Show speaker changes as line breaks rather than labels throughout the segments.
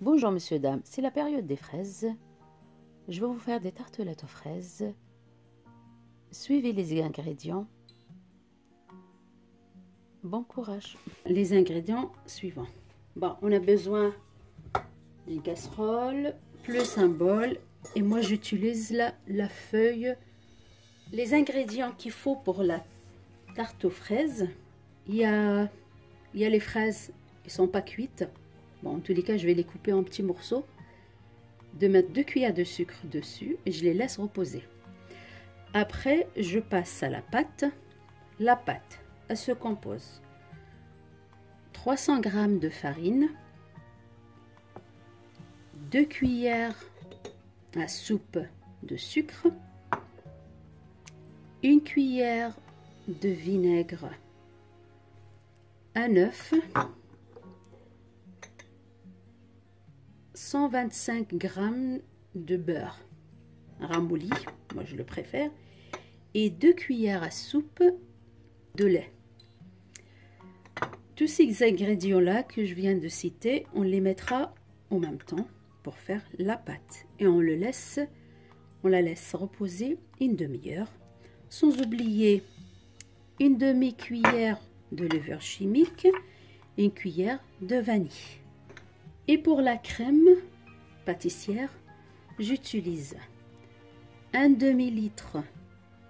Bonjour messieurs, dames, c'est la période des fraises. Je vais vous faire des tartelettes aux fraises. Suivez les ingrédients. Bon courage. Les ingrédients suivants. Bon, on a besoin d'une casserole, plus un bol. Et moi j'utilise la feuille. Les ingrédients qu'il faut pour la tarte aux fraises. Il y a les fraises, ils ne sont pas cuites. Bon, en tous les cas, je vais les couper en petits morceaux. De mettre 2 cuillères de sucre dessus et je les laisse reposer. Après, je passe à la pâte. La pâte, elle se compose 300 g de farine, 2 cuillères à soupe de sucre, 1 cuillère de vinaigre, un œuf, 125 g de beurre ramolli, moi je le préfère, et 2 cuillères à soupe de lait. Tous ces ingrédients-là que je viens de citer, on les mettra en même temps pour faire la pâte. Et on la laisse reposer une demi-heure, sans oublier une demi-cuillère de levure chimique et une cuillère de vanille. Et pour la crème pâtissière, j'utilise un demi-litre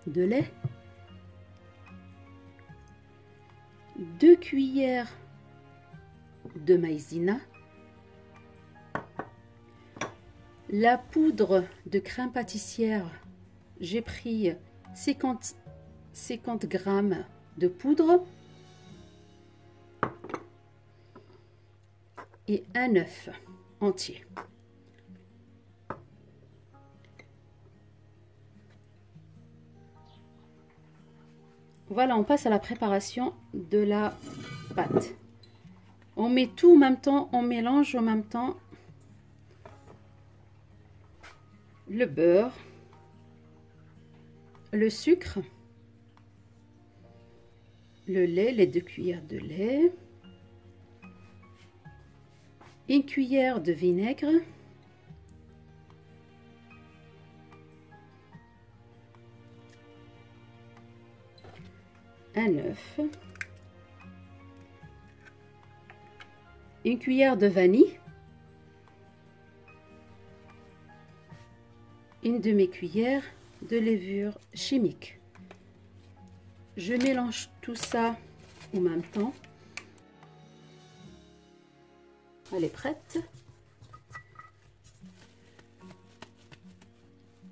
de lait, 2 cuillères de maïzena, la poudre de crème pâtissière, j'ai pris 50 g de poudre et un œuf entier. Voilà, on passe à la préparation de la pâte. On met tout en même temps, on mélange en même temps le beurre, le sucre, le lait, les 2 cuillères de lait, 1 cuillère de vinaigre, un œuf, 1 cuillère de vanille, une demi-cuillère de levure chimique. Je mélange tout ça en même temps. Elle est prête.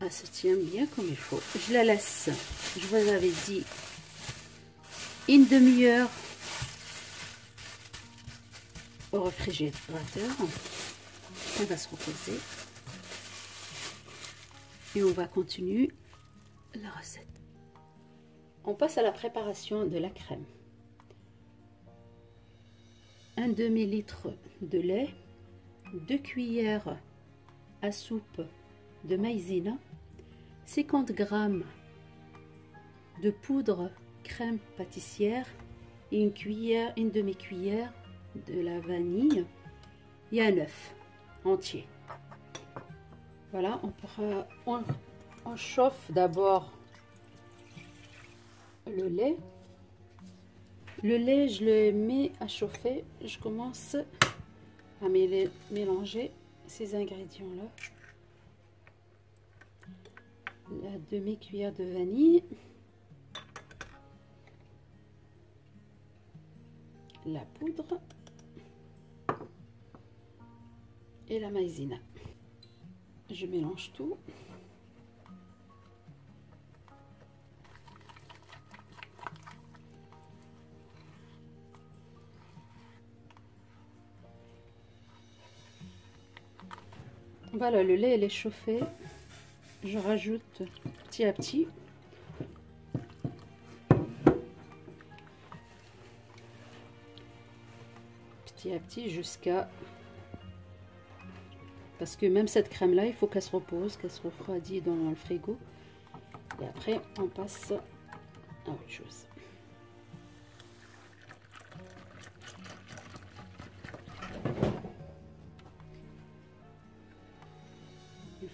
Elle se tient bien comme il faut. Je la laisse, je vous avais dit, une demi-heure au réfrigérateur. Elle va se reposer. Et on va continuer la recette. On passe à la préparation de la crème. Un demi-litre de lait, 2 cuillères à soupe de maïzena, 50 g de poudre crème pâtissière et une demi-cuillère de la vanille et un œuf entier. Voilà, on chauffe d'abord le lait. Le lait, je le mets à chauffer. Je commence à mélanger ces ingrédients-là. La demi-cuillère de vanille. La poudre. Et la maïzena. Je mélange tout. Voilà, le lait il est chauffé. Je rajoute petit à petit. Petit à petit jusqu'à... Parce que même cette crème là, il faut qu'elle se repose, qu'elle se refroidisse dans le frigo. Et après, on passe à autre chose.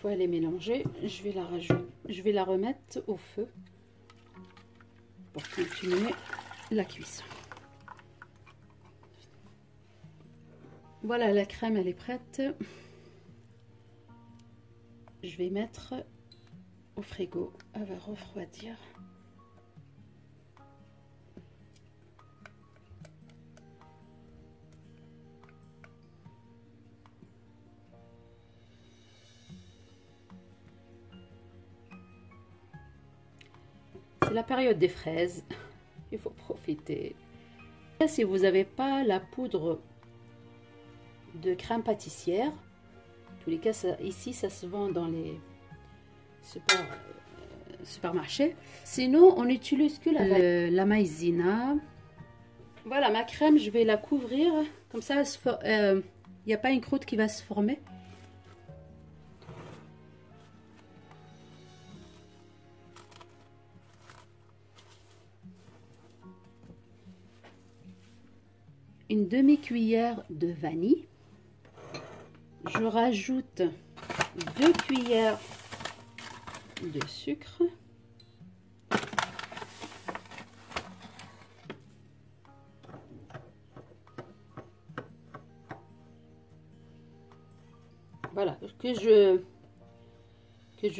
fois elle est mélangée, je vais la rajouter, je vais la remettre au feu pour continuer la cuisson. Voilà, la crème elle est prête. Je vais mettre au frigo, elle va refroidir. C'est la période des fraises, il faut profiter. Si vous n'avez pas la poudre de crème pâtissière, en tous les cas ça, ici ça se vend dans les supermarchés. Sinon on utilise que la maïzena. Voilà ma crème, je vais la couvrir comme ça, il n'y a pas une croûte qui va se former. Une demi-cuillère de vanille. Je rajoute 2 cuillères de sucre. Voilà, que je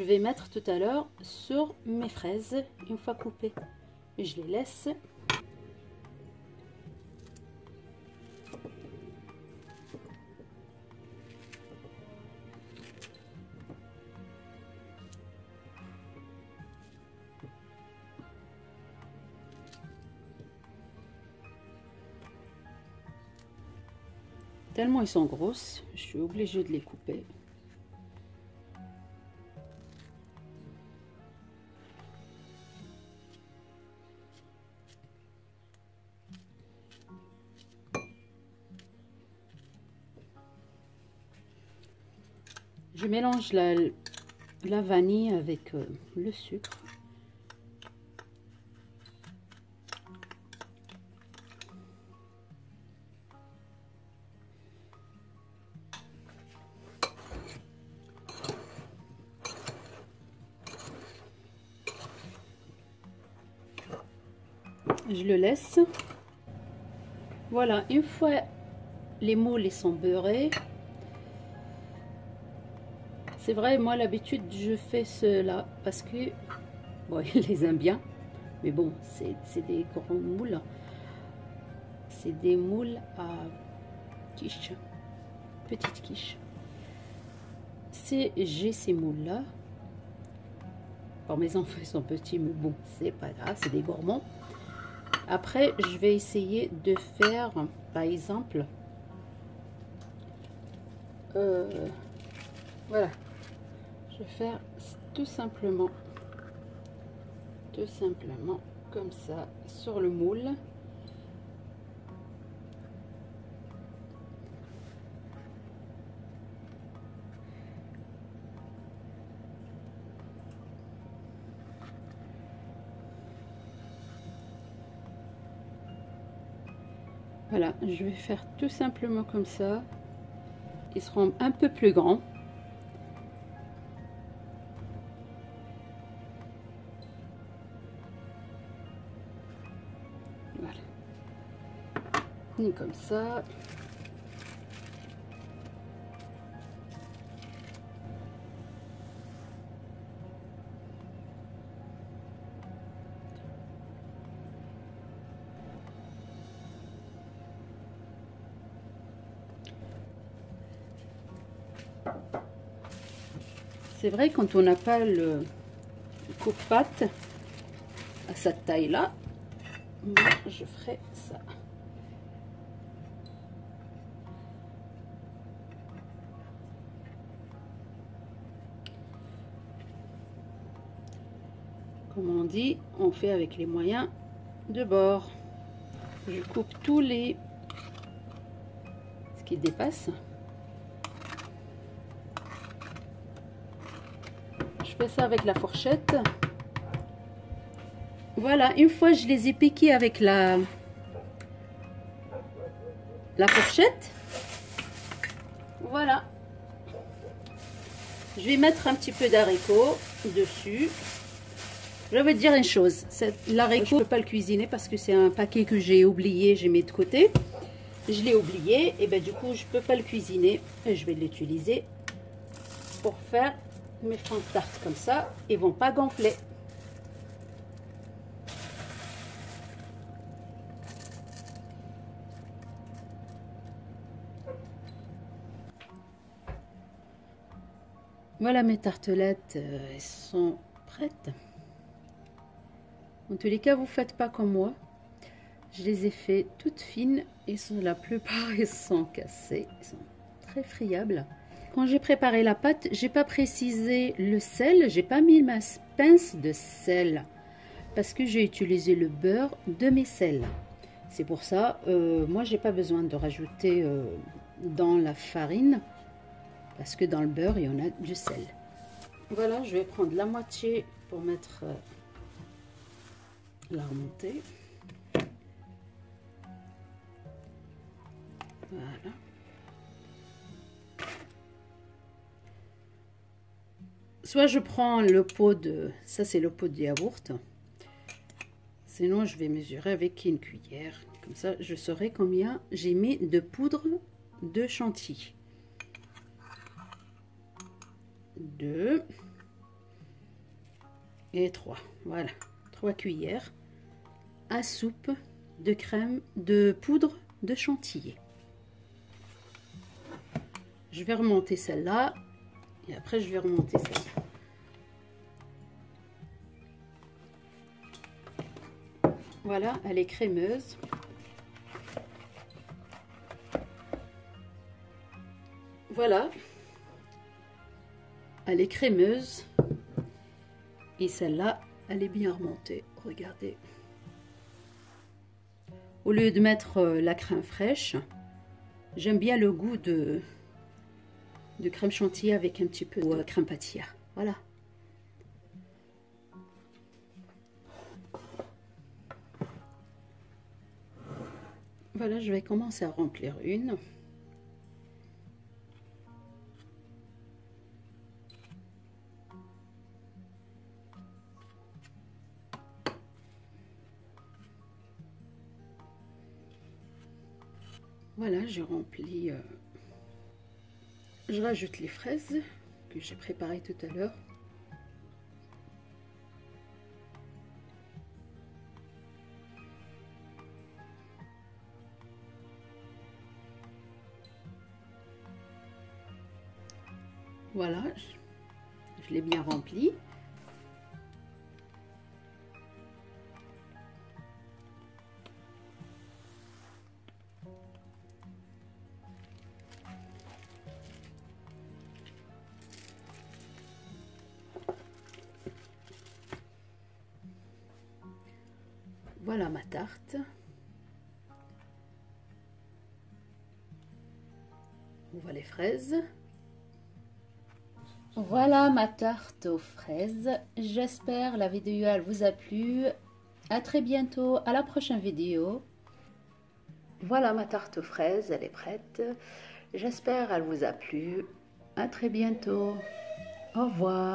vais mettre tout à l'heure sur mes fraises une fois coupées. Je les laisse. Tellement ils sont grosses, je suis obligée de les couper. Je mélange la vanille avec le sucre. Je le laisse. Voilà, une fois les moules sont beurrés, c'est vrai, moi l'habitude je fais cela parce que bon, ils les aiment bien, mais bon, c'est des grands moules, c'est des moules à quiche, petites quiches. Si j'ai ces moules là, bon, mes enfants sont petits, mais bon, c'est pas grave, c'est des gourmands. Après, je vais essayer de faire, par exemple, voilà, je vais faire tout simplement comme ça sur le moule. Voilà, je vais faire tout simplement comme ça. Ils seront un peu plus grands. Voilà. Et comme ça. C'est vrai, quand on n'a pas le coupe-pâte à cette taille-là, moi je ferai ça. Comme on dit, on fait avec les moyens de bord. Je coupe tous ce qui dépasse. Je fais ça avec la fourchette. Voilà, une fois je les ai piqués avec la fourchette. Voilà. Je vais mettre un petit peu d'haricots dessus. Je vais te dire une chose, l'haricot, je ne peux pas le cuisiner parce que c'est un paquet que j'ai oublié, j'ai mis de côté. Je l'ai oublié et ben du coup je ne peux pas le cuisiner et je vais l'utiliser pour faire mes fonds de tarte comme ça, ils ne vont pas gonfler. Voilà mes tartelettes, elles sont prêtes. En tous les cas, vous ne faites pas comme moi. Je les ai fait toutes fines et la plupart ils sont cassés. Ils sont très friables. Quand j'ai préparé la pâte, j'ai pas précisé le sel. J'ai pas mis ma pince de sel parce que j'ai utilisé le beurre de mes sels. C'est pour ça, moi j'ai pas besoin de rajouter dans la farine parce que dans le beurre il y en a du sel. Voilà, je vais prendre la moitié pour mettre la remontée. Voilà. Soit je prends le pot de... Ça, c'est le pot de yaourt. Sinon, je vais mesurer avec une cuillère. Comme ça, je saurai combien j'ai mis de poudre de chantilly. 2 et 3. Voilà. 3 cuillères à soupe de crème de poudre de chantilly. Je vais remonter celle-là et après je vais remonter celle-là. Voilà, elle est crémeuse. Voilà, elle est crémeuse et celle-là, elle est bien remontée. Regardez. Au lieu de mettre la crème fraîche, j'aime bien le goût de crème chantilly avec un petit peu de crème pâtissière. Voilà. Voilà, je vais commencer à remplir une. Voilà, j'ai rempli. Je rajoute les fraises que j'ai préparées tout à l'heure. Voilà, je l'ai bien rempli. Voilà ma tarte. On voit les fraises. Voilà ma tarte aux fraises. J'espère la vidéo elle vous a plu. À très bientôt, à la prochaine vidéo. Voilà ma tarte aux fraises, elle est prête. J'espère elle vous a plu. À très bientôt. Au revoir.